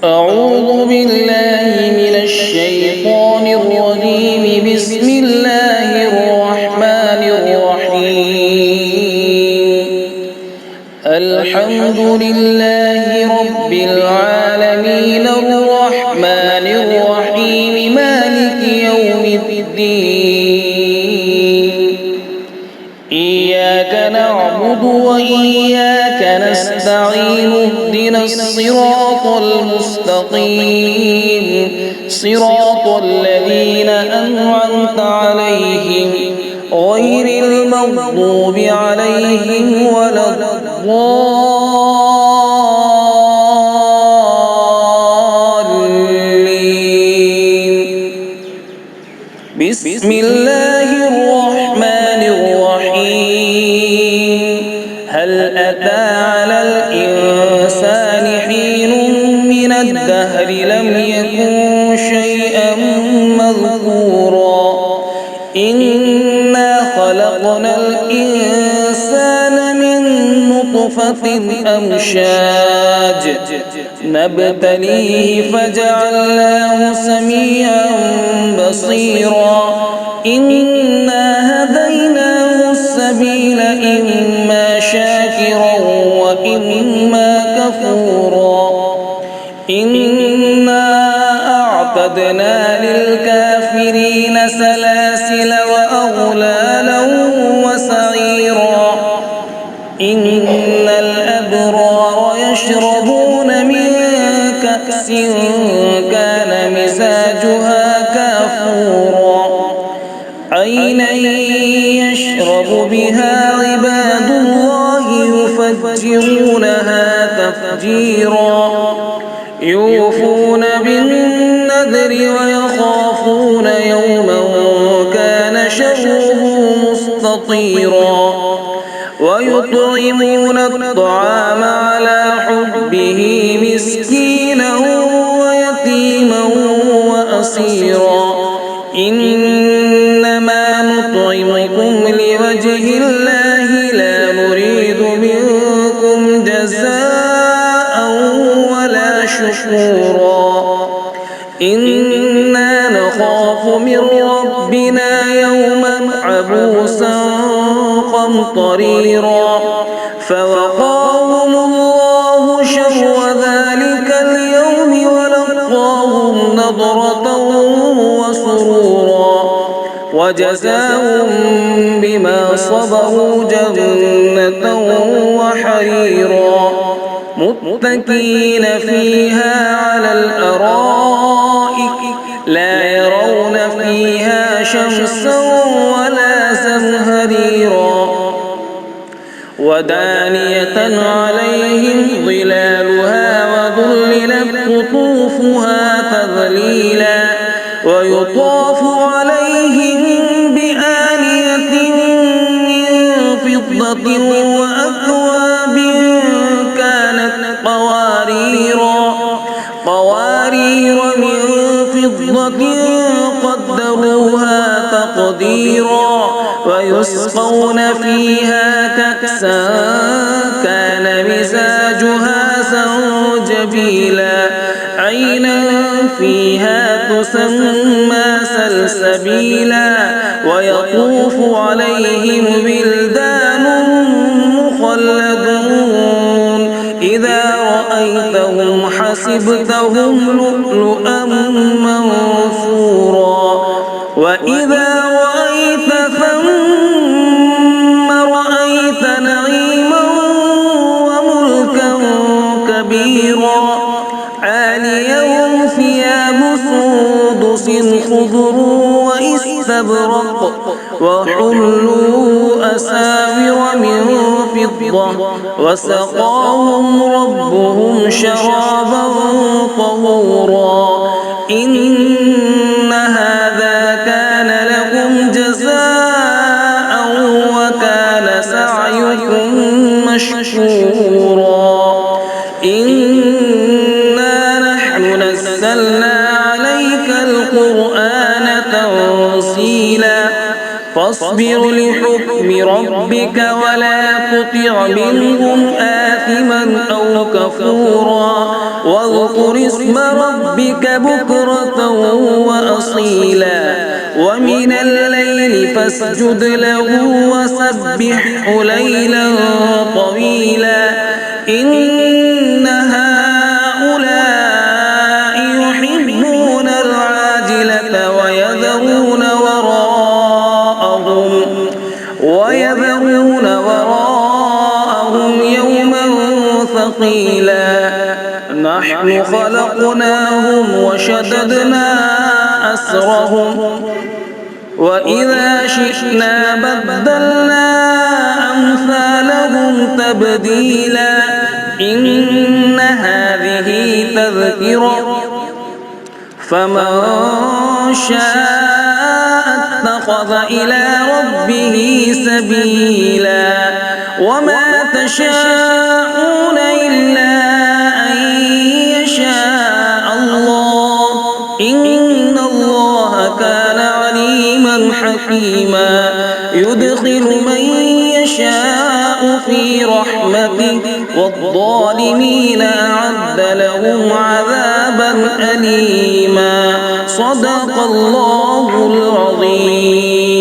أعوذ بالله من الشيطان الرجيم. بسم الله الرحمن الرحيم. الحمد لله رب العالمين الرحمن الرحيم مالك يوم الدين. إياك نعبد وإياك نستعين. اهدنا الصراط المستقيم صراط الذين أنعمت عليهم غير المغضوب عليهم ولا الضالين. بسم الله الرحمن الرحيم. هل أتى على الإنسان حين من الدهر لم يكن شيئا مذكورا. إنا خلقنا الإنسان من نطفة أمشاج نبتليه فجعلناه سميعا بصيرا. إنا هديناه السبيل إما شاكرا وإما كفورا. إنا أعتدنا للكافرين سلاسل وأغلالا وسعيرا. إن الأبرار يشربون من كأس كان مزاجها كافورا. عينا يشرب بها عباد الله يفجرونها تفجيرا. يوفون بالنذر ويخافون يوما كان شره مستطيرا. ويطعمون الطعام على حبه مسكينا ويتيما وأسيرا. إنما نطعمكم لوجه الله لا نريد منكم جزاء ولا شكورا. إنا نخاف من ربنا يوما عبوسا قمطريرا. فوقاهم الله شر ذلك اليوم ولقاهم نضرة وسرورا. وجزاهم بما صبروا جنة وحريرا. متكئين فيها على الأرائك لا يرون فيها شمسا ولا زمهريرا. ودانية عليهم ظلالها وذللت قطوفها تذليلا. ويطاف عليهم بآنية من فضة وأكواب كانت قوارير من فضة قدروها تقديرا. ويسقون فيها كأسا كان مزاجها زنجبيلا. عينا فيها تسمى سلسبيلا. ويطوف عليهم بلدان مخلدون. إذا رأيتهم حسبتهم لؤلؤا منثورا. وإذا رأيت ثم رأيت نعيما وملكا كبيرا. عاليهم ثياب سندس خضر واستبرق وحلوا أساور من فضة وسقاهم ربهم شرابا طهورا. إن هذا كان لكم جزاء وكان سعيكم مشكورا. إنا نحن نزلنا عليك القرآن تنزيلا. فاصبر لحكم ربك ولا تطع منهم آثما أو كفورا واذكر اسم ربك بكرة وأصيلا ومن الليل فاسجد له وسبحه ليلا طويلا إن هؤلاء يحبون العاجلة ويذرون وراءهم يوما ثقيلا نحن خلقناهم وشددنا أسرهم وإذا شئنا بدلنا أمثالهم تبديلا إن هذه تذكرة فمن شاء اتخذ إلى ربه سبيلا وما تشاءون إلا أن يشاء الله إن الله كان عليما حكيما يدخل من يشاء في رحمته والظالمين أعد لهم عذابا أليما صدق الله العظيم.